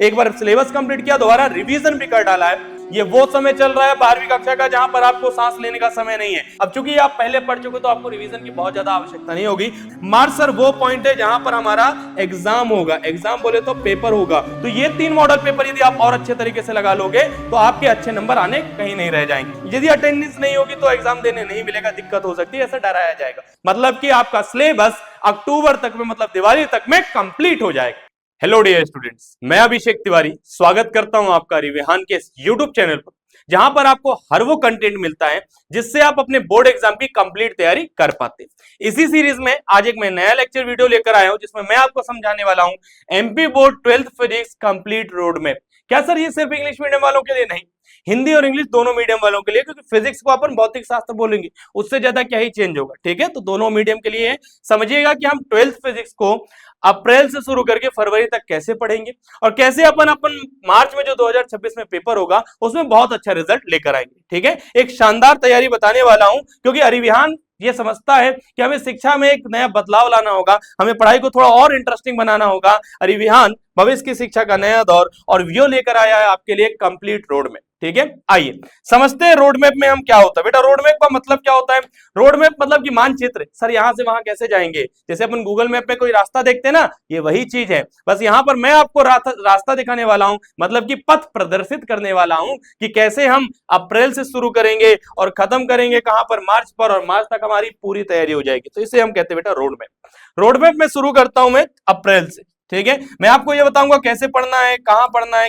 एक बार syllabus complete किया, दोबारा रिवीजन भी कर डाला है। ये वो समय चल रहा है 12वीं कक्षा का जहां पर आपको सांस लेने का समय नहीं है। अब चूंकि आप पहले पढ़ चुके तो आपको रिवीजन की बहुत ज्यादा आवश्यकता नहीं होगी। मार्च सर वो पॉइंट है जहां पर हमारा एग्जाम होगा, एग्जाम बोले तो पेपर होगा। तो ये 3 मॉडल पेपर यदि आप और अच्छे तरीके से लगा लोगे तो आपके अच्छे नंबर आने कहीं नहीं रह जाएंगे। यदि अटेंडेंस नहीं होगी तो एग्जाम देने नहीं मिलेगा, दिक्कत हो सकती है, ऐसा डराया जाएगा। मतलब कि आपका सिलेबस अक्टूबर तक में, मतलब दिवाली तक में कंप्लीट हो जाएगा। हेलो डियर स्टूडेंट्स, मैं अभिषेक तिवारी स्वागत करता हूं आपका रिविहान के यूट्यूब चैनल पर, जहां पर आपको हर वो कंटेंट मिलता है जिससे आप अपने बोर्ड एग्जाम की कंप्लीट तैयारी कर पाते हैं। इसी सीरीज में आज एक मैं नया लेक्चर वीडियो लेकर आया हूं जिसमें मैं आपको समझाने वाला हूं MP board 12th physics complete road map. क्या सर ये सिर्फ इंग्लिश मीडियम वालों के लिए? नहीं, हिंदी और इंग्लिश दोनों मीडियम वालों के लिए, क्योंकि फिजिक्स को अपन भौतिक शास्त्र बोलेंगे, उससे ज्यादा क्या ही चेंज होगा। ठीक है, तो दोनों मीडियम के लिए समझिएगा कि हम 12th फिजिक्स को अप्रैल से शुरू करके फरवरी तक कैसे पढ़ेंगे और कैसे अपन मार्च में जो 2026 में पेपर होगा उसमें बहुत अच्छा रिजल्ट लेकर आएंगे। ठीक है, एक शानदार तैयारी बताने वाला हूं, क्योंकि अरिविहान ये समझता है कि हमें शिक्षा में एक नया बदलाव लाना होगा, हमें पढ़ाई को थोड़ा और इंटरेस्टिंग बनाना होगा। अरिविहान भविष्य की शिक्षा का नया दौर और व्यू लेकर आया है आपके लिए कंप्लीट रोड मैप। ठीक है, आइए समझते हैं रोड मैप में हम क्या होता है। बेटा रोड मैप का मतलब क्या होता है? रोड मैप मतलब कि मानचित्र। सर यहां से वहां कैसे जाएंगे? जैसे अपन गूगल मैप में कोई रास्ता देखते हैं ना, ये वही चीज है। बस यहां पर मैं आपको रास्ता दिखाने वाला हूं, मतलब कि पथ प्रदर्शित करने वाला हूं कि कैसे हम अप्रैल से शुरू करेंगे और खत्म करेंगे कहां पर? मार्च पर, और मार्च तक हमारी पूरी तैयारी हो जाएगी। तो इसे हम कहते हैं बेटा रोड मैप। रोड मैप में शुरू करता हूं मैं अप्रैल से। ठीक है, मैं आपको ये बताऊंगा कैसे पढ़ना है, कहां पढ़ना है,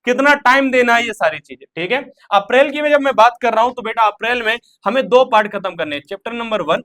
कितना टाइम देना है, ये सारी चीजें। ठीक है, अप्रैल की में जब मैं बात कर रहा हूं तो बेटा अप्रैल में हमें 2 पार्ट खत्म करने हैं, chapter number 1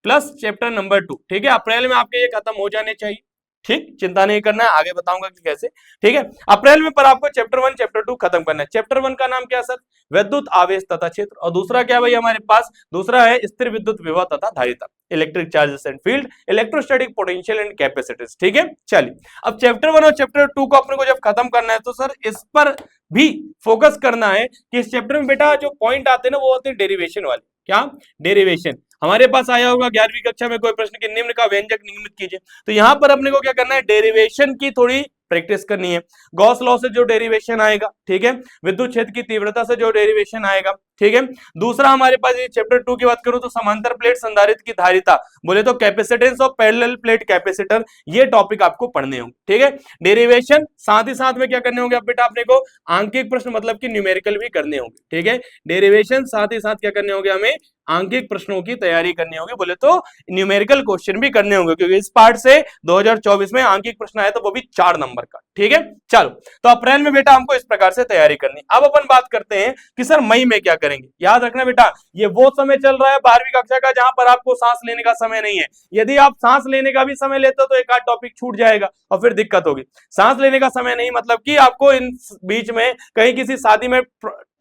plus chapter number 2। ठीक है, अप्रैल में आपके ये खत्म हो जाने चाहिए। ठीक, चिंता नहीं करना है, आगे बताऊंगा कि कैसे। ठीक है, अप्रैल में पर आपको चैप्टर 1 चैप्टर 2 खत्म करना है। चैप्टर 1 का नाम क्या है सर? विद्युत आवेश तथा क्षेत्र। और दूसरा क्या भाई हमारे पास? दूसरा है स्थिर विद्युत विभव तथा धारिता, electric charges and field, electrostatic potential and capacitance. ठीक है, चलिए अब चैप्टर 1 और चैप्टर 2 को अपने को जब खत्म करना है तो सर इस पर भी फोकस करना है कि इस चैप्टर में बेटा जो पॉइंट आते हैं ना वो होते हैं डेरिवेशन वाले। क्या? डेरिवेशन। हमारे पास आया होगा 11वीं कक्षा में कोई प्रश्न कि निम्न का व्यंजक नियमित कीजिए, तो यहां पर अपने को क्या करना है? डेरिवेशन की थोड़ी प्रैक्टिस करनी है। गॉस लॉ से जो डेरिवेशन आएगा, ठीक है, विद्युत क्षेत्र की तीव्रता से जो डेरिवेशन आएगा। ठीक है, दूसरा हमारे पास ये चैप्टर 2 की बात करूं तो समांतर प्लेट संधारित्र की धारिता, बोले तो capacitance of parallel plate capacitor, ये टॉपिक आपको पढ़ने होंगे। ठीक है, डेरिवेशन साथ ही साथ में क्या करने होंगे अब बेटा अपने को? आंकिक प्रश्न मतलब कि न्यूमेरिकल भी करने होंगे। ठीक है, डेरिवेशन साथ ही साथ क्या करने होंगे? हमें आंकिक प्रश्नों की तैयारी करनी होगी, बोले तो न्यूमेरिकल क्वेश्चन भी करने होंगे, क्योंकि इस पार्ट से 2024 में आंकिक प्रश्न आया तो वो भी 4 नंबर का। ठीक है, चलो तो अप्रैल में बेटा हमको इस प्रकार से तैयारी करनी। अब अपन बात करते हैं कि सर मई में क्या करेंगे। याद रखना बेटा ये वो समय चल रहा है 12वीं कक्षा का जहां पर आपको सांस लेने का समय नहीं है। यदि आप सांस लेने का भी समय लेते हो तो एक आध टॉपिक छूट जाएगा और फिर दिक्कत होगी। सांस लेने का समय नहीं मतलब कि आपको इन बीच में कहीं किसी शादी में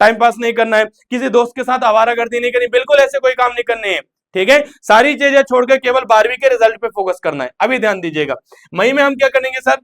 टाइम पास नहीं करना है, किसी दोस्त के साथ आवारागर्दी नहीं करनी, बिल्कुल ऐसे कोई काम नहीं करने हैं। ठीक है, सारी चीजें छोड़कर केवल 12वीं के रिजल्ट पे फोकस करना है। अभी ध्यान दीजिएगा, मई में हम क्या करेंगे सर?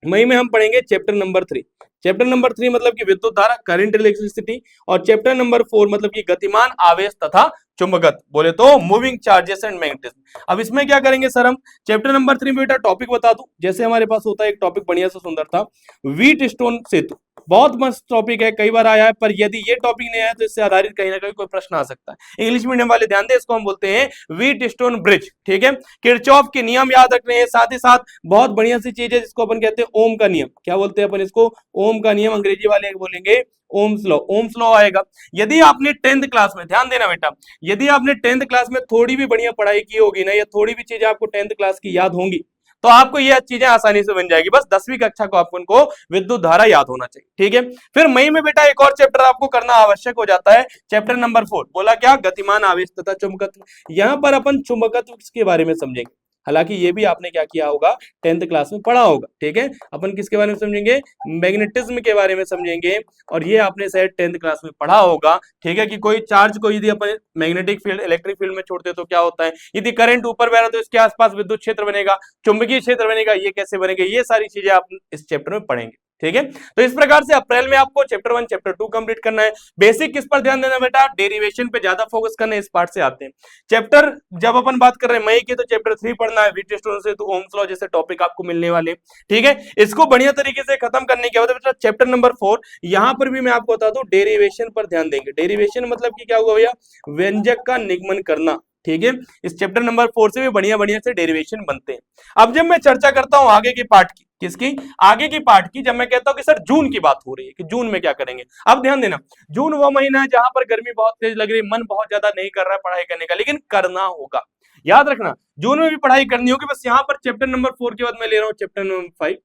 मई में हम पढ़ेंगे चैप्टर नंबर 3। चैप्टर नंबर 3 मतलब कि विद्युत धारा, करंट इलेक्ट्रिसिटी, और चैप्टर नंबर 4 मतलब कि गतिमान आवेश तथा चुंबकत्व, बोले तो मूविंग चार्जेस एंड मैग्नेटिज्म। अब इसमें क्या करेंगे सर हम? चैप्टर नंबर 3 में बेटा टॉपिक बता दूं, जैसे हमारे पास होता है एक टॉपिक बढ़िया सा सुंदर था, व्हीट स्टोन सेतु। बहुत मस्त टॉपिक है, कई बार आया है, पर यदि ये टॉपिक नहीं आया तो इससे आधारित कहीं ना कहीं कोई प्रश्न आ सकता है। इंग्लिश मीडियम वाले ध्यान दें, इसको हम बोलते हैं व्हीट स्टोन ब्रिज। ठीक है, किरचॉफ के नियम याद रखने हैं, साथ ही साथ बहुत बढ़िया सी चीज है जिसको अपन कहते हैं ओम का नियम। क्या बोलते हैं अपन इसको? ओम का नियम, अंग्रेजी वाले बोलेंगे ओम्स लॉ। ओम्स लॉ आएगा। यदि आपने 10th क्लास में, ध्यान देना बेटा, यदि आपने 10th क्लास में थोड़ी भी बढ़िया पढ़ाई की होगी ना, या थोड़ी भी चीजें आपको 10th क्लास की याद होंगी, तो आपको ये चीजें आसानी से बन जाएगी। बस 10वीं कक्षा को आपको उनको विद्युत धारा याद होना चाहिए। ठीक है, फिर मई में बेटा एक और चैप्टर आपको करना आवश्यक हो जाता है, चैप्टर नंबर 4। बोला क्या? गतिमान आवेश तथा चुंबकत्व। यहां पर अपन चुंबकत्व के बारे में समझेंगे। हालांकि ये भी आपने क्या किया होगा? 10th क्लास में पढ़ा होगा। ठीक है, अपन किसके बारे में समझेंगे? मैग्नेटिज्म के बारे में समझेंगे, और ये आपने शायद 10th क्लास में पढ़ा होगा। ठीक है, कि कोई चार्ज को यदि अपन मैग्नेटिक फील्ड, इलेक्ट्रिक फील्ड में छोड़ते तो क्या होता है? यदि करंट ऊपर बह रहा तो इसके आसपास विद्युत क्षेत्र बनेगा, चुंबकीय क्षेत्र बनेगा, ये कैसे बनेगा, ये सारी चीजें आप इस चैप्टर में पढ़ेंगे। ठीक है। तो इस प्रकार से अप्रैल में आपको चैप्टर 1 चैप्टर 2 कंप्लीट करना है। बेसिक किस पर ध्यान देना बेटा, डेरिवेशन पे ज्यादा फोकस करना है। इस पार्ट से आते हैं चैप्टर, जब अपन बात कर रहे हैं मई की, तो चैप्टर 3 पढ़ना है, व्हीटस्टोन से तो ओम्स लॉ जैसे टॉपिक आपको मिलने वाले, ठीक है। इसको बढ़िया तरीके से खत्म करने के बाद बेटा चैप्टर नंबर 4, यहां पर भी मैं आपको बता दूं डेरिवेशन पर ध्यान देंगे। डेरिवेशन मतलब कि क्या हुआ भैया, व्यंजक का निगमन करना, ठीक है। इस चैप्टर नंबर 4 से भी बढ़िया बढ़िया से डेरिवेशन बनते हैं। अब जब मैं चर्चा करता हूं आगे के पार्ट की, किसकी, आगे की पार्ट की, जब मैं कहता हूं कि सर जून की बात हो रही है कि जून में क्या करेंगे, अब ध्यान देना, जून वो महीना है जहां पर गर्मी बहुत तेज लग रही है, मन बहुत ज्यादा नहीं कर रहा है पढ़ाई करने का, लेकिन करना होगा। याद रखना जून में भी पढ़ाई करनी होगी। बस यहां पर चैप्टर नंबर 4 के बाद मैं ले रहा हूं चैप्टर नंबर 5,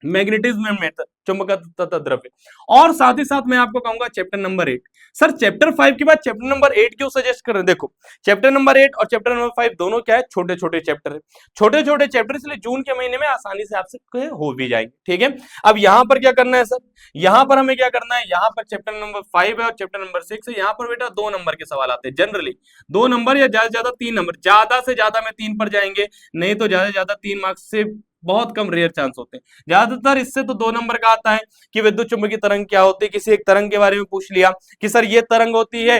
मैग्नेटिज्म मेथड, चुंबकत्व द्रव्य, और साथ ही साथ मैं आपको कहूंगा चैप्टर नंबर 8। सर चैप्टर 5 के बाद चैप्टर नंबर 8 क्यों सजेस्ट कर रहे हैं, देखो चैप्टर नंबर 8 और चैप्टर नंबर 5 दोनों क्या है, छोटे छोटे चैप्टर है, छोटे छोटे चैप्टर, इसलिए जून के महीने में आसानी से आपसे हो भी जाएंगे, ठीक है। अब यहां पर क्या करना है सर, यहां पर हमें क्या करना है, यहां पर चैप्टर नंबर 5 है और चैप्टर नंबर 6 है, यहां पर बेटा 2 नंबर के सवाल आते हैं जनरली, 2 नंबर या ज्यादा से ज्यादा 3 नंबर, ज्यादा से ज्यादा में 3 पर जाएंगे, नहीं तो ज्यादा से ज्यादा 3 मार्क्स से बहुत कम, रेयर चांस होते हैं। ज्यादातर इससे तो 2 नंबर का आता है कि विद्युत चुंबकीय तरंग क्या होती है, किसी एक तरंग के बारे में पूछ लिया कि सर ये तरंग होती है,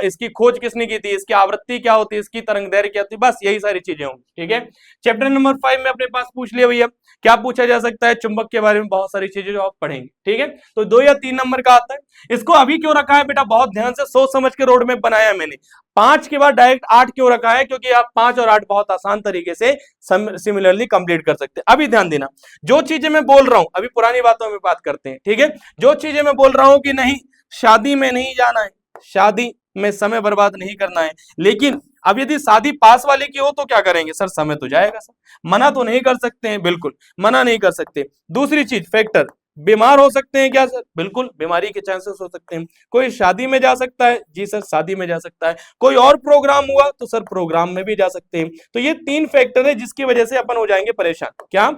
इसकी खोज किसने की थी, इसकी आवृत्ति क्या होती है, इसकी तरंग दैर्घ्य क्या होती है, बस यही सारी चीजें होंगी, ठीक है। चैप्टर नंबर 5 में अपने पास पूछ लिया भैया, क्या पूछा जा सकता है, चुंबक के बारे में बहुत सारी चीजें जो आप पढ़ेंगे, ठीक है। तो 2 या 3 नंबर का आता है। इसको अभी क्यों रखा है बेटा, बहुत ध्यान से सोच समझ के रोड मैप बनाया मैंने। 5 के बाद डायरेक्ट 8 क्यों रखा है, क्योंकि आप 5 और 8 बहुत आसान तरीके से सिमिलरली कंप्लीट कर सकते हैं। अभी ध्यान देना, जो चीजें मैं बोल रहा हूं, अभी पुरानी बातों में बात करते हैं, ठीक है। जो चीजें मैं बोल रहा हूं कि नहीं शादी में नहीं जाना है, शादी में समय बर्बाद नहीं करना है, लेकिन अब यदि शादी पास वाले की हो तो क्या करेंगे सर, समय तो जाएगा सर, मना तो नहीं कर सकते हैं, बिल्कुल मना नहीं कर सकते। दूसरी चीज फैक्टर, बीमार हो सकते हैं क्या सर, बिल्कुल बीमारी के चांसेस हो सकते हैं। कोई शादी में जा सकता है, जी सर शादी में जा सकता है। कोई और प्रोग्राम हुआ तो सर प्रोग्राम में भी जा सकते हैं। तो ये 3 फैक्टर है जिसकी वजह से अपन हो जाएंगे परेशान। क्या,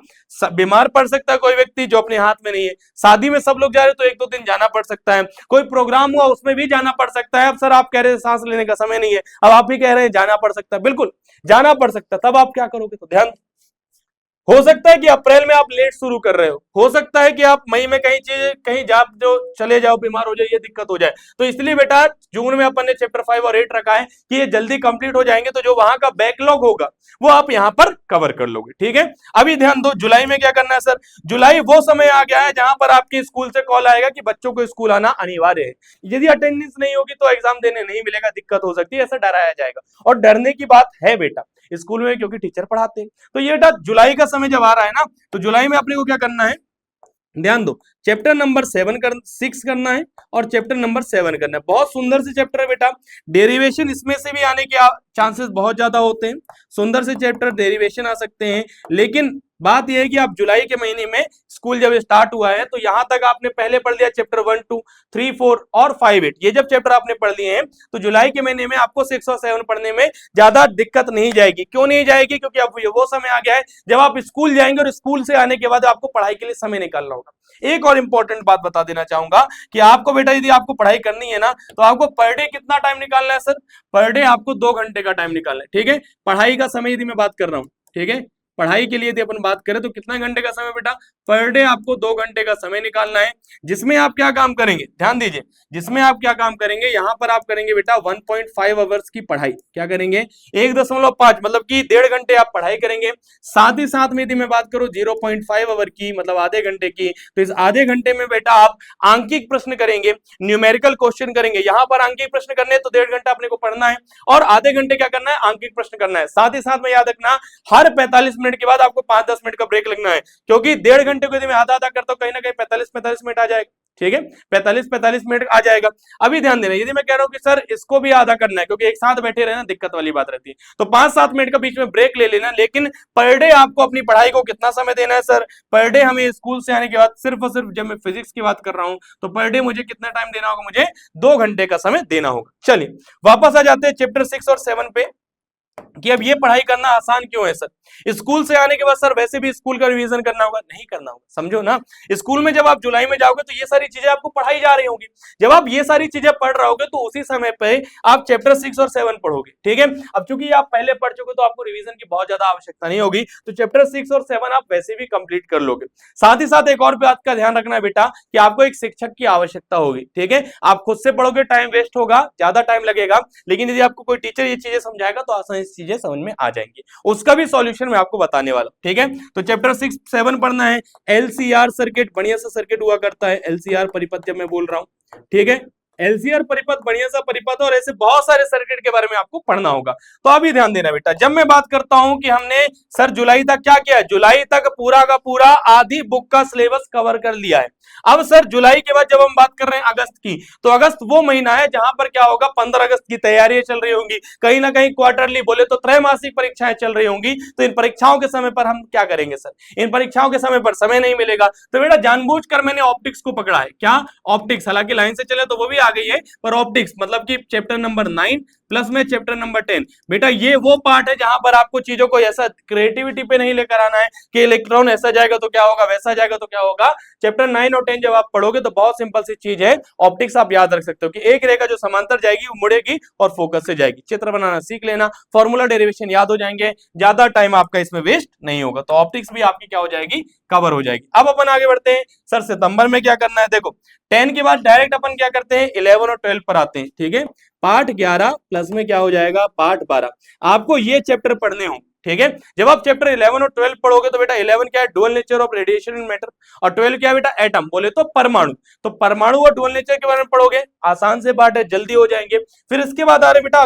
बीमार पड़ सकता है कोई व्यक्ति जो अपने हाथ में नहीं है, शादी में सब लोग जा रहे हैं तो 1-2 दिन जाना पड़ सकता है, कोई प्रोग्राम हुआ उसमें भी जाना पड़ सकता है। अब सर आप कह रहे हैं सांस लेने का समय नहीं है, अब आप ही कह रहे हैं जाना पड़ सकता है, बिल्कुल जाना पड़ सकता है, तब आप क्या करोगे, तो ध्यान, हो सकता है कि अप्रैल में आप लेट शुरू कर रहे हो सकता है कि आप मई में कहीं जा जो चले जाओ, बीमार हो जाए, ये दिक्कत हो जाए। तो इसलिए बेटा जून में अपन ने चैप्टर 5 और 8 रखा है कि ये जल्दी कंप्लीट हो जाएंगे, तो जो वहां का बैकलॉग होगा वो आप यहां पर कवर कर लोगे, ठीक है। अभी ध्यान दो, जुलाई में क्या करना है सर, जुलाई वो समय आ गया है जहां पर आपके स्कूल से कॉल आएगा कि बच्चों को स्कूल आना अनिवार्य है, यदि अटेंडेंस नहीं होगी तो एग्जाम देने नहीं मिलेगा, दिक्कत हो सकती है, ऐसा डराया जाएगा। और डरने की बात है बेटा स्कूल में, क्योंकि टीचर पढ़ाते हैं। तो ये बेटा जुलाई का समय जब आ रहा है ना, तो जुलाई में अपने को क्या करना है, ध्यान दो, चैप्टर नंबर 6 करना है और चैप्टर नंबर 7 करना है। बहुत सुंदर से चैप्टर है बेटा, डेरिवेशन इसमें से भी आने के चांसेस बहुत ज्यादा होते हैं, सुंदर से चैप्टर डेरिवेशन आ सकते हैं। लेकिन बात यह है कि आप जुलाई के महीने में स्कूल जब स्टार्ट हुआ है तो यहां तक आपने पहले पढ़ लिया चैप्टर 1, 2, 3, 4 और 5, 8, ये जब चैप्टर आपने पढ़ लिए हैं तो जुलाई के महीने में आपको 6 और 7 पढ़ने में ज्यादा दिक्कत नहीं जाएगी। क्यों नहीं जाएगी, क्योंकि अब वो समय आ गया है जब आप स्कूल जाएंगे और स्कूल से आने के बाद आपको पढ़ाई के लिए समय निकालना होगा। एक और इंपॉर्टेंट बात बता देना चाहूंगा कि आपको बेटा यदि आपको पढ़ाई करनी है ना, तो आपको पर डे कितना टाइम निकालना है सर, पर डे आपको 2 घंटे का टाइम निकालना है, ठीक है। पढ़ाई का समय यदि मैं बात कर रहा हूं, ठीक है, पढ़ाई के लिए यदि अपन बात करें तो कितना घंटे का समय बेटा, पर डे आपको 2 घंटे का समय निकालना है, जिसमें आप क्या काम करेंगे, ध्यान दीजिए, जिसमें आप क्या काम करेंगे, यहां पर आप करेंगे बेटा 1.5 आवर्स की पढ़ाई। क्या करेंगे, 1.5 मतलब कि 1.5 घंटे आप पढ़ाई करेंगे। साथ ही साथ में यदि मैं बात करूं 0.5 आवर की, मतलब आधे घंटे की, तो इस आधे घंटे में बेटा आप आंकिक प्रश्न करेंगे, न्यूमेरिकल क्वेश्चन करेंगे। यहां पर आंकिक प्रश्न करने तो 1.5 घंटा अपने को पढ़ना है और आधे घंटे क्या करना है, आंकिक प्रश्न करना है। साथ ही साथ में याद रखना, हर 45 मिनट के बाद आपको 5-10 मिनट का ब्रेक लगना है, क्योंकि 1.5 घंटे को यदि मैं आधा करता हूं, कहीं ना कहीं 45-45 मिनट आ जाएगा, ठीक है, 45-45 मिनट आ जाएगा। अभी ध्यान देना, यदि मैं कह रहा हूं कि सर इसको भी आधा करना है, क्योंकि एक साथ बैठे रहना दिक्कत वाली बात रहती है, तो 5-7 मिनट का बीच में ब्रेक ले लेना। लेकिन पर डे आपको अपनी पढ़ाई को कितना समय देना है सर, पर डे हमें स्कूल से आने के बाद सिर्फ और सिर्फ, जब मैं फिजिक्स की बात कर रहा हूं तो पर डे मुझे कितना टाइम देना होगा, मुझे 2 घंटे का समय देना होगा। चलिए वापस आ जाते हैं चैप्टर 6 और 7 पे। कि अब ये पढ़ाई करना आसान क्यों है सर। स्कूल से आने के बाद सर वैसे भी स्कूल का रिवीजन करना होगा, नहीं करना होगा, समझो ना। स्कूल में जब आप जुलाई में जाओगे तो ये सारी चीजें आपको पढ़ाई जा रही होंगी। जब आप ये सारी चीजें पढ़ रहे होगे तो उसी समय पे आप चैप्टर 6 और 7 पढ़ोगे, ठीक है। अब चूंकि आप पहले पढ़ चुके तो आपको रिवीजन की बहुत ज्यादा आवश्यकता नहीं होगी, तो चैप्टर 6 और 7 आप वैसे भी कंप्लीट कर लोगे। साथ ही साथ एक और बात का ध्यान रखना है बेटा कि आपको एक शिक्षक की आवश्यकता होगी, ठीक है। आप खुद से पढ़ोगे, टाइम वेस्ट होगा, ज्यादा टाइम लगेगा, लेकिन यदि आपको कोई टीचर ये चीजें समझाएगा तो आसानी से चीजें समझ में आ जाएंगी। उसका भी सॉल्यूशन मैं आपको बताने वाला हूं, ठीक है। तो चैप्टर 6 7 पढ़ना है। एलसीआर सर्किट, बढ़िया सा सर्किट हुआ करता है, एलसीआर परिपथ में बोल रहा हूं, ठीक है। एलसीआर परिपथ बढ़िया सा परिपथ, और ऐसे बहुत सारे सर्किट के बारे में आपको पढ़ना होगा। तो अभी ध्यान देना बेटा, जब मैं बात करता हूं कि हमने सर जुलाई तक क्या किया है, जुलाई तक पूरा का पूरा आधी बुक का सिलेबस कवर कर लिया है। अब सर जुलाई के बाद जब हम बात कर रहे हैं अगस्त की, तो अगस्त वो महीना है जहां पर क्या होगा, 15 अगस्त की तैयारियां चल रही होंगी, कहीं ना कहीं क्वार्टरली बोले तो त्रैमासिक परीक्षाएं चल रही होंगी। तो इन परीक्षाओं के समय पर हम क्या करेंगे सर, इन परीक्षाओं के समय पर समय नहीं मिलेगा, तो बेटा जानबूझकर मैंने ऑप्टिक्स को पकड़ा है। क्या ऑप्टिक्स, हालांकि लाइन से चले तो वो भी आ गई है, पर ऑप्टिक्स मतलब कि चैप्टर नंबर 9 प्लस में चैप्टर नंबर 10। बेटा ये वो पार्ट है जहां पर आपको चीजों को ऐसा क्रिएटिविटी पे नहीं लेकर आना है कि इलेक्ट्रॉन ऐसा जाएगा तो क्या होगा, वैसा जाएगा तो क्या होगा। चैप्टर 9 और 10 जब आप पढ़ोगे तो बहुत सिंपल सी चीज है, ऑप्टिक्स आप याद रख सकते हो कि एक रेखा जो समांतर जाएगी वो मुड़ेगी और फोकस से जाएगी। चित्र बनाना सीख लेना, फॉर्मूला डेरिवेशन याद हो जाएंगे, ज्यादा टाइम आपका इसमें वेस्ट नहीं होगा। तो ऑप्टिक्स भी आपकी क्या हो जाएगी, कवर हो जाएगी। अब अपन आगे बढ़ते हैं, सर सितंबर में क्या करना है। देखो 10 के बाद डायरेक्ट अपन क्या करते हैं, 11 और 12 पर आते हैं, ठीक है। पार्ट 11 प्लस में क्या हो जाएगा, पार्ट 12। आपको ये चैप्टर पढ़ने हो, ठीक है। जब आप चैप्टर 11 और 12 पढ़ोगे तो बेटा 11 क्या है, dual nature of radiation in matter, और 12 क्या है बेटा, एटम, बोले तो परमाणु। तो परमाणु और डुअल नेचर के बारे में पढ़ोगे, आसान से पार्ट है, जल्दी हो जाएंगे। फिर इसके बाद आ रहे बेटा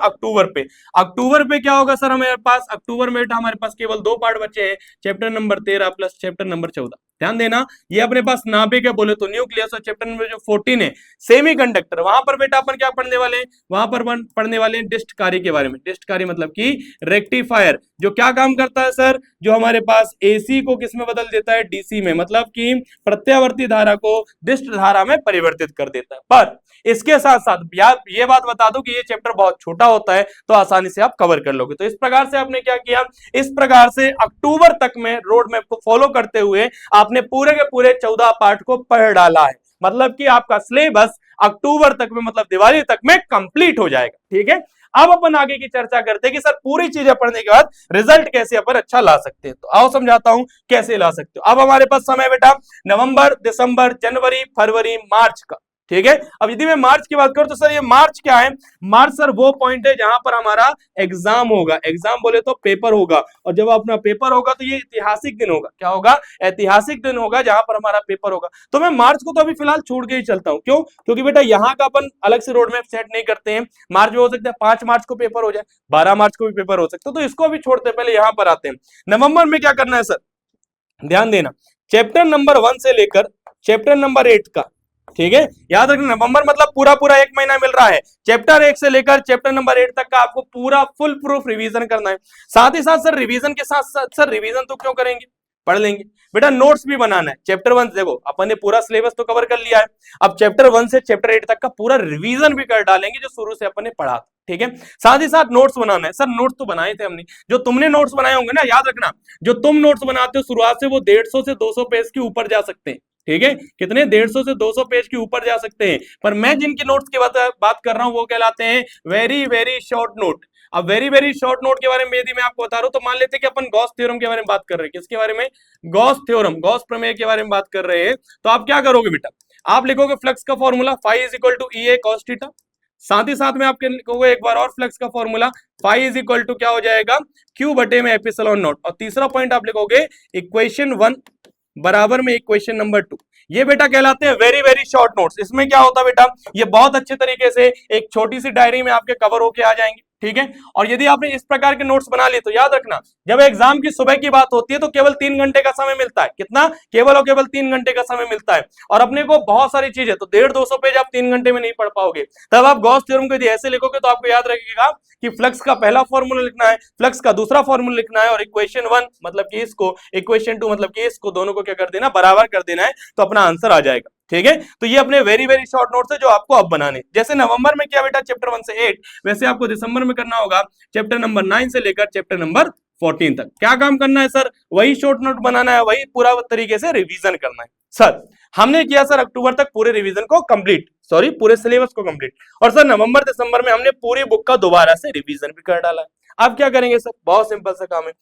अक्टूबर पे। अक्टूबर पे क्या होगा सर हमारे पास, अक्टूबर में बेटा हमारे पास केवल 2 पार्ट बचे हैं, chapter number 13 plus chapter number 14। ध्यान देना, ये अपने पास नाभिक है, बोले तो न्यूक्लियस, और चैप्टर नंबर जो 14 है सेमीकंडक्टर, वहां पर बेटा अपन क्या पढ़ने वाले हैं, वहां पर पढ़ने वाले हैं डिस्ट कार्य के बारे में। डिस्ट कार्य मतलब कि रेक्टिफायर, जो क्या काम करता है सर, जो हमारे पास एसी को किस में बदल देता है, डीसी में, मतलब कि प्रत्यावर्ती धारा को डिस्ट धारा में परिवर्तित कर देता है। पर इसके साथ साथ ये बात बता दूं कि ये चैप्टर बहुत छोटा होता है, तो आसानी से आप कवर कर लोगे। तो इस प्रकार से आपने क्या किया, इस प्रकार से अक्टूबर तक में रोड मैप को फॉलो करते हुए आपने पूरे के पूरे 14 पार्ट को पढ़ डाला है। मतलब कि आपका सिलेबस अक्टूबर तक में, मतलब दिवाली तक में कंप्लीट हो जाएगा, ठीक है। अब अपन आगे की चर्चा करते हैं कि सर पूरी चीजें पढ़ने के बाद रिजल्ट कैसे अपन अच्छा ला सकते हैं। तो आओ समझाता हूं कैसे ला सकते हो। अब हमारे पास समय बेटा नवंबर, दिसंबर, जनवरी, फरवरी, मार्च का, ठीक है। अब यदि मैं मार्च की बात करूं तो सर ये मार्च क्या है, मार्च सर वो पॉइंट है जहां पर हमारा एग्जाम होगा। एग्जाम बोले तो पेपर होगा, और जब अपना पेपर होगा तो ये ऐतिहासिक दिन होगा। क्या होगा, ऐतिहासिक दिन होगा जहां पर हमारा पेपर होगा। तो मैं मार्च को तो अभी फिलहाल छोड़ के ही चलता हूं, क्यों, क्योंकि बेटा यहाँ का अपन अलग से रोड मैप सेट नहीं करते हैं। मार्च में हो सकता है 5 मार्च को पेपर हो जाए, 12 मार्च को भी पेपर हो सकता है, तो इसको भी छोड़ते पहले यहां पर आते हैं। नवंबर में क्या करना है सर, ध्यान देना, चैप्टर नंबर 1 से लेकर चैप्टर नंबर 8 का, ठीक है। याद रखना नवंबर मतलब पूरा पूरा 1 महीना मिल रहा है। चैप्टर 1 से लेकर चैप्टर नंबर 8 तक का आपको पूरा फुल प्रूफ रिवीजन करना है। साथ ही साथ सर रिवीजन के साथ साथ सर रिवीजन तो क्यों करेंगे, पढ़ लेंगे बेटा, नोट्स भी बनाना है। चैप्टर 1 देखो अपन ने पूरा सिलेबस तो कवर कर लिया है, अब चैप्टर 1 से चैप्टर 8 तक का पूरा रिवीजन भी कर डालेंगे जो शुरू से अपन ने पढ़ा, ठीक है। साथ ही साथ नोट्स बनाना है। सर नोट्स तो बनाए थे हमने, जो तुमने नोट्स बनाए होंगे ना, याद रखना जो तुम नोट्स बनाते हो शुरुआत से वो 150 से 200 पेज के ऊपर जा सकते हैं, ठीक है। कितने, 150 से 200 पेज के ऊपर जा सकते हैं। पर मैं जिनकी नोट्स की बात कर रहा हूं वो कहलाते हैं वेरी वेरी शॉर्ट नोट। अब वेरी वेरी शॉर्ट नोट के बारे में यदि मैं आपको बता रहा हूं तो मान लेते हैं कि अपन गॉस थ्योरम के बारे में बात कर रहे हैं। किसके बारे में, गॉस थ्योरम, गॉस प्रमेय के बारे में बात कर रहे हैं। तो आप क्या करोगे बेटा, आप लिखोगे फ्लक्स का formula phi is equal to EA cos theta. साथ ही साथ में आपके लिखोगे एक बार और फ्लक्स का formula phi is equal to क्या हो जाएगा, Q बटे में एप्सिलॉन नॉट। और तीसरा पॉइंट आप लिखोगे इक्वेशन 1 बराबर में इक्वेशन नंबर 2। ये बेटा कहलाते हैं वेरी वेरी शॉर्ट नोट्स। इसमें क्या होता है बेटा, ये बहुत अच्छे तरीके से एक छोटी सी डायरी में आपके कवर होके आ जाएंगे, ठीक है। और यदि आपने इस प्रकार के नोट्स बना लिए तो याद रखना जब एग्जाम की सुबह की बात होती है तो केवल 3 घंटे का समय मिलता है। कितना, केवल और केवल 3 घंटे का समय मिलता है। और अपने को बहुत सारी चीजें, तो 150-200 पेज आप 3 घंटे में नहीं पढ़ पाओगे। तब आप गॉस थ्योरम को यदि ऐसे लिखोगे तो आपको याद रखिएगा कि फ्लक्स का पहला फॉर्मूला लिखना है, फ्लक्स का दूसरा फॉर्मूला लिखना है, और इक्वेशन 1 मतलब कि इसको, इक्वेशन 2 मतलब कि इसको, दोनों को क्या कर देना, बराबर कर देना है, तो अपना आंसर आ जाएगा, ठीक है, तो ये अपने वेरी वेरी शॉर्ट नोट्स है जो आपको अब बनाने, जैसे नवंबर में किया बेटा चैप्टर 1 से 8, वैसे आपको दिसंबर में करना होगा चैप्टर नंबर 9 से लेकर चैप्टर नंबर 14 तक। क्या काम करना है सर? वही शॉर्ट नोट बनाना है, वही पूरा तरीके से रिवीजन करना है। सर हमने किया सर अक्टूबर तक पूरे रिवीजन को कंप्लीट, सॉरी पूरे सिलेबस को कंप्लीट, और सर नवंबर दिसंबर में हमने पूरी बुक का दोबारा से रिवीजन भी कर डाला है। अब क्या करेंगे सर? बहुत सिंपल सा काम है।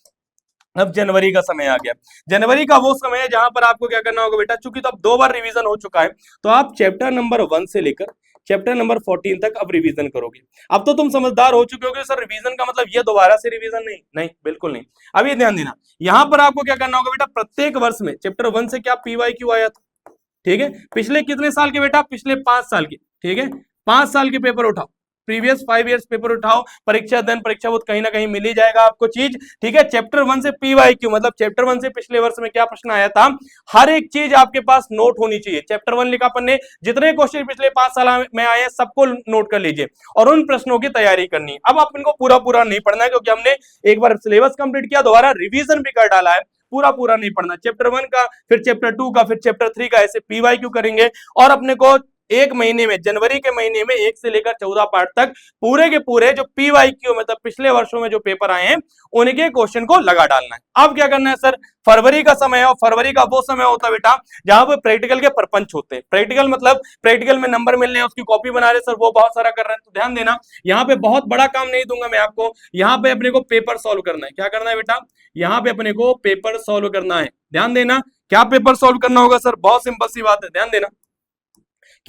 अब जनवरी का समय आ गया, जनवरी का वो समय है जहां पर आपको क्या करना होगा बेटा, चूंकि तो अब 2 बार रिवीजन हो चुका है, तो आप चैप्टर नंबर 1 से लेकर चैप्टर नंबर 14 तक अब रिवीजन करोगे। अब तो तुम समझदार हो चुके होगे सर, रिवीजन का मतलब ये दोबारा से रिवीजन नहीं, नहीं बिल्कुल नहीं। अब ये ध्यान देना, यहां पर आपको क्या करना होगा बेटा, प्रत्येक वर्ष में चैप्टर 1 से क्या PYQ आया था, ठीक है, पिछले कितने साल के बेटा, पिछले 5 साल के, ठीक है, 5 साल के पेपर उठाओ, प्रीवियस 5 इयर्स पेपर उठाओ, परीक्षा दिन परीक्षा वो कहीं ना कहीं मिल ही जाएगा आपको चीज, ठीक है। चैप्टर 1 से PYQ मतलब चैप्टर 1 से पिछले वर्ष में क्या प्रश्न आया था, हर एक चीज आपके पास नोट होनी चाहिए। चैप्टर 1 लिखा अपन ने, जितने क्वेश्चन पिछले 5 साल में आए हैं सबको नोट कर लीजिए और उन प्रश्नों की तैयारी करनी है। अब आप इनको पूरा पूरा नहीं पढ़ना है क्योंकि हमने एक बार सिलेबस कंप्लीट किया, दोबारा रिवीजन भी कर डाला है, पूरा पूरा नहीं पढ़ना। चैप्टर 1 का, फिर चैप्टर 2 का, फिर चैप्टर 3 का, ऐसे PYQ करेंगे और अपने को एक महीने में, जनवरी के महीने में 1 से लेकर 14 पार्ट तक पूरे के पूरे जो PYQ मतलब पिछले वर्षों में जो पेपर आए हैं उनके क्वेश्चन को लगा डालना है। अब क्या करना है सर, फरवरी का समय है और फरवरी का वो समय होता है बेटा जहां पर प्रैक्टिकल के प्रपंच होते हैं। प्रैक्टिकल मतलब प्रैक्टिकल में नंबर मिलने हैं, उसकी कॉपी बना रहे सर, वो बहुत सारा कर रहे हैं, तो ध्यान देना यहाँ पे बहुत बड़ा काम नहीं दूंगा मैं आपको, यहाँ पे अपने को पेपर सॉल्व करना है। क्या करना है बेटा, यहाँ पे अपने को पेपर सॉल्व करना है। ध्यान देना क्या पेपर सॉल्व करना होगा सर, बहुत सिंपल सी बात है, ध्यान देना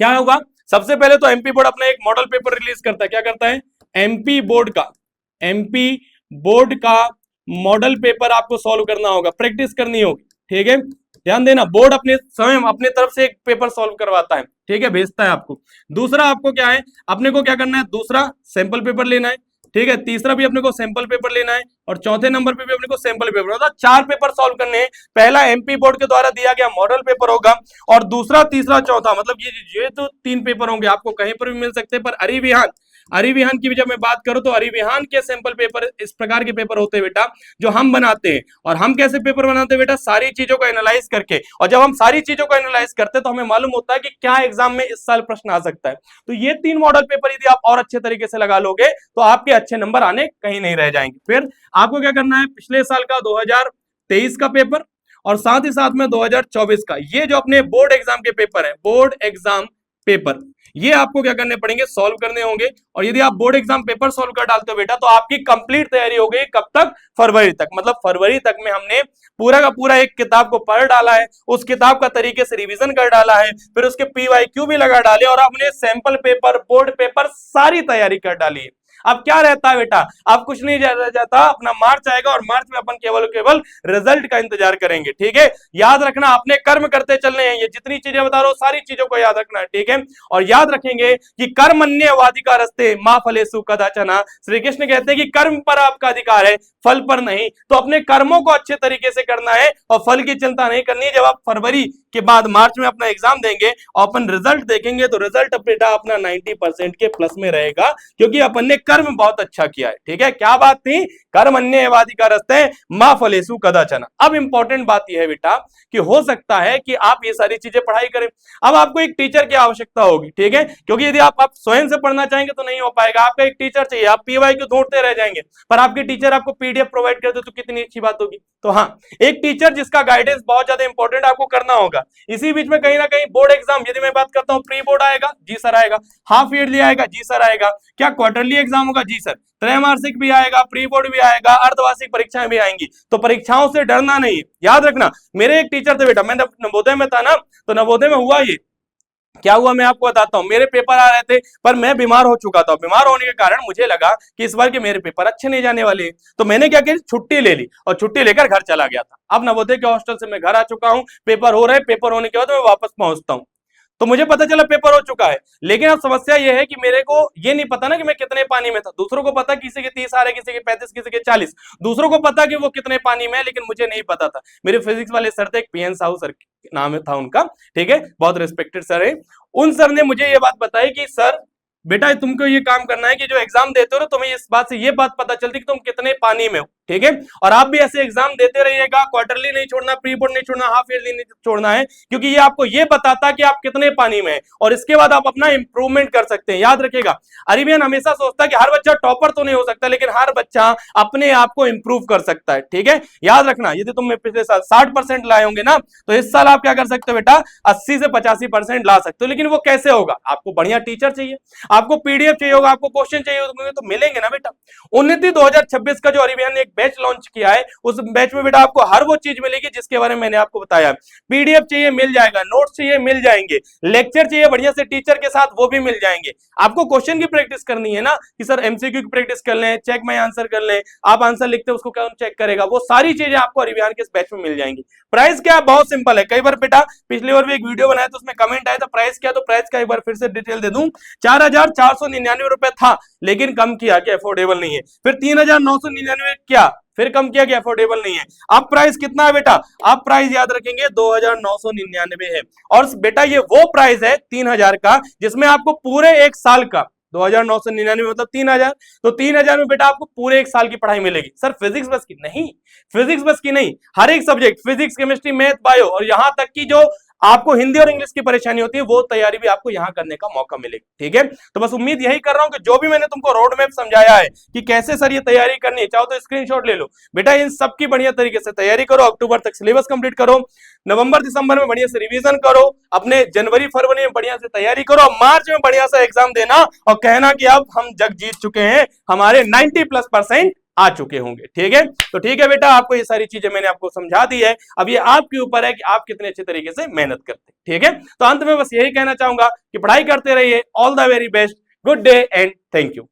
क्या होगा। सबसे पहले तो एमपी बोर्ड अपना एक मॉडल पेपर रिलीज करता है, क्या करता है, एमपी बोर्ड का मॉडल पेपर आपको सॉल्व करना होगा, प्रैक्टिस करनी होगी, ठीक है। ध्यान देना, बोर्ड अपने स्वयं अपने तरफ से एक पेपर सॉल्व करवाता है, ठीक है, भेजता है आपको। दूसरा आपको क्या है, अपने को क्या करना है, दूसरा सैंपल पेपर लेना है, ठीक है, तीसरा भी अपने को सैंपल पेपर लेना है और चौथे नंबर पे भी अपने को सैंपल पेपर, मतलब 4 पेपर सॉल्व करने हैं। पहला एमपी बोर्ड के द्वारा दिया गया मॉडल पेपर होगा और दूसरा तीसरा चौथा मतलब ये तो 3 पेपर होंगे, आपको कहीं पर भी मिल सकते हैं। पर अरिविहान की भी जब मैं बात करूं तो अरिविहान के सैंपल पेपर इस प्रकार के पेपर होते हैं बेटा जो हम बनाते हैं। और हम कैसे पेपर बनाते हैं बेटा, सारी चीजों को एनालाइज करके, और जब हम सारी चीजों को एनालाइज करते हैं तो हमें मालूम होता है कि क्या एग्जाम में इस साल प्रश्न आ सकता है। तो ये 3 मॉडल पेपर यदि आप और अच्छे तरीके से लगा लोगे तो आपके अच्छे नंबर आने कहीं नहीं रह जाएंगे। फिर आपको क्या करना है, पिछले साल का 2023 का पेपर और साथ ही साथ में 2024 का, ये जो अपने बोर्ड एग्जाम के पेपर है, बोर्ड एग्जाम पेपर, ये आपको क्या करने पड़ेंगे, सॉल्व करने होंगे। और यदि आप बोर्ड एग्जाम पेपर सॉल्व कर डालते हो बेटा तो आपकी कंप्लीट तैयारी हो गई। कब तक, फरवरी तक, मतलब फरवरी तक में हमने पूरा का पूरा एक किताब को पढ़ डाला है, उस किताब का तरीके से रिवीजन कर डाला है, फिर उसके PYQ भी लगा डाले और आपने सैंपल पेपर, बोर्ड पेपर सारी तैयारी कर डाली है। अब क्या रहता है बेटा, अब कुछ नहीं रह जाता, अपना मार्च आएगा और मार्च में अपन केवल रिजल्ट का इंतजार करेंगे, ठीक है। याद रखना अपने कर्म करते चलने हैं, ये जितनी चीजें बता रहा हूं सारी चीजों को याद रखना है, ठीक है। और याद रखेंगे कि कर्मण्येवाधिकारस्ते मा फलेषु कदाचन, श्री कृष्ण कहते हैं कि कर्म पर आपका अधिकार है, फल पर नहीं। तो अपने कर्मों को अच्छे तरीके से करना है और फल की चिंता नहीं करनी है। जब आप फरवरी के बाद मार्च में अपना एग्जाम देंगे और अपन रिजल्ट देखेंगे तो रिजल्ट बेटा अपना 90% के प्लस में रहेगा क्योंकि अपन ने कर्म बहुत अच्छा किया है, ठीक है। क्या बात थी, कर्मण्येवाधिकारस्ते मा फलेषु कदाचन। अब इंपॉर्टेंट बात यह है बेटा कि हो सकता है कि आप ये सारी चीजें पढ़ाई करें, अब आपको एक टीचर की आवश्यकता होगी, ठीक है, क्योंकि यदि आप स्वयं से पढ़ना चाहेंगे तो नहीं हो पाएगा, आपका एक टीचर चाहिए। आप PYQ ढूंढते रह जाएंगे पर आपके टीचर आपको PDF प्रोवाइड कर दे तो कितनी अच्छी बात होगी। तो हाँ, एक टीचर जिसका गाइडेंस बहुत ज्यादा इंपॉर्टेंट आपको करना होगा। इसी बीच में कहीं ना कहीं बोर्ड एग्जाम, यदि मैं बात करता हूं, प्री बोर्ड आएगा, जी सर आएगा, हाफ ईयरली आएगा, जी सर आएगा, क्या क्वार्टरली एग्जाम होगा, जी सर, त्रैमासिक भी आएगा, प्री बोर्ड भी आएगा, अर्धवार्षिक परीक्षाएं भी आएंगी। तो परीक्षाओं से डरना नहीं है, याद रखना। मेरे एक टीचर थे बेटा, मैं नवोदय में था ना, तो नवोदय में हुआ ये क्या हुआ मैं आपको बताता हूं। मेरे पेपर आ रहे थे पर मैं बीमार हो चुका था, बीमार होने के कारण मुझे लगा कि इस बार के मेरे पेपर अच्छे नहीं जाने वाले, तो मैंने क्या किया, छुट्टी ले ली और छुट्टी लेकर घर चला गया था। अब नवोदय के हॉस्टल से मैं घर आ चुका हूं, पेपर हो रहे, पेपर होने के बाद मैं वापस पहुंचता हूं तो मुझे पता चला पेपर हो चुका है। लेकिन अब समस्या यह है कि मेरे को ये नहीं पता ना कि मैं कितने पानी में था। दूसरों को पता किसी के 30 आ रहे, किसी के 35, किसी के 40, दूसरों को पता कि वो कितने पानी में है, लेकिन मुझे नहीं पता था। मेरे फिजिक्स वाले सर थे, एक PN साहू सर नाम था उनका, ठीक है, बहुत रिस्पेक्टेड सर है। उन सर ने मुझे ये बात बताई कि सर बेटा तुमको ये काम करना है कि जो एग्जाम देते हो ना तुम्हें इस बात से ये बात पता चलती कि तुम कितने पानी में हो, ठीक है। और आप भी ऐसे एग्जाम देते रहिएगा, क्वार्टरली नहीं छोड़ना, प्री बोर्ड नहीं छोड़ना, हाफ ईयरली नहीं छोड़ना है, क्योंकि ये आपको ये बताता है कि आप कितने पानी में हैं और इसके बाद आप अपना इंप्रूवमेंट कर सकते हैं। याद रखिएगा, अरेबियन हमेशा सोचता है कि हर बच्चा टॉपर तो नहीं हो सकता, लेकिन हर बच्चा अपने आप को इंप्रूव कर सकता है। ठीक है, याद रखना, यदि तुम पिछले साल 60% लाए होंगे ना, तो इस साल आप क्या कर सकते हो बेटा, 80 से 85% ला सकते हो। लेकिन वो कैसे होगा? आपको बढ़िया टीचर चाहिए, आपको पीडीएफ चाहिए होगा, आपको क्वेश्चन चाहिए होगा, तो मिलेंगे ना बेटा। उन्नति 2026 का जो अरेबियन ने एक बैच लॉन्च किया है, उस बैच में बेटा आपको हर वो चीज मिलेगी जिसके बारे में मैंने आपको बताया। पीडीएफ चाहिए मिल जाएगा, नोट्स चाहिए मिल जाएंगे, लेक्चर चाहिए बढ़िया से टीचर के साथ वो भी मिल जाएंगे। आपको क्वेश्चन की प्रैक्टिस करनी है ना कि सर एमसीक्यू की प्रैक्टिस कर लें, चेक माय आंसर कर लें, आप आंसर लिखते हैं उसको कौन चेक करेगा, वो सारी चीजें आपको अरेबियन के इस बैच में मिल जाएंगी। प्राइस क्या है? बहुत सिंपल है। कई बार बेटा पिछली बार भी एक वीडियो बनाया तो उसमें कमेंट आया था प्राइस क्या, तो प्राइस का एक बार फिर से डिटेल दे दूं। 4,499 रुपए था, लेकिन कम किया कि अफोर्डेबल नहीं है। फिर 3,999 क्या, फिर कम किया कि अफोर्डेबल नहीं है। अब प्राइस कितना है बेटा? अब प्राइस याद रखेंगे 2,999 है। और बेटा ये वो प्राइस है 3,000 का जिसमें आपको पूरे एक साल का, 2,999 मतलब 3,000, तो 3,000 में बेटा आपको पूरे एक साल की पढ़ाई मिलेगी। सर फिजिक्स बस की नहीं, फिजिक्स बस की नहीं, हर एक subject, physics, chemistry, math, bio, और यहां तक की जो आपको हिंदी और इंग्लिश की परेशानी होती है वो तैयारी भी आपको यहां करने का मौका मिलेगा। ठीक है, तो बस उम्मीद यही कर रहा हूं कि जो भी मैंने तुमको रोड मैप समझाया है कि कैसे सर ये तैयारी करनी है, चाहो तो स्क्रीनशॉट ले लो बेटा, इन सब की बढ़िया तरीके से तैयारी करो, अक्टूबर तक सिलेबस कंप्लीट करो, नवंबर दिसंबर में बढ़िया से रिवीजन करो, अपने जनवरी फरवरी में बढ़िया से तैयारी करो, मार्च में बढ़िया सा एग्जाम देना और कहना कि अब हम जग जीत चुके हैं, हमारे 90+% आ चुके होंगे। ठीक है, तो ठीक है बेटा, आपको ये सारी चीजें मैंने आपको समझा दी है, अब ये आपके ऊपर है कि आप कितने अच्छे तरीके से मेहनत करते हैं। ठीक है, तो अंत में बस यही कहना चाहूंगा कि पढ़ाई करते रहिए, all the very best, good day and thank you.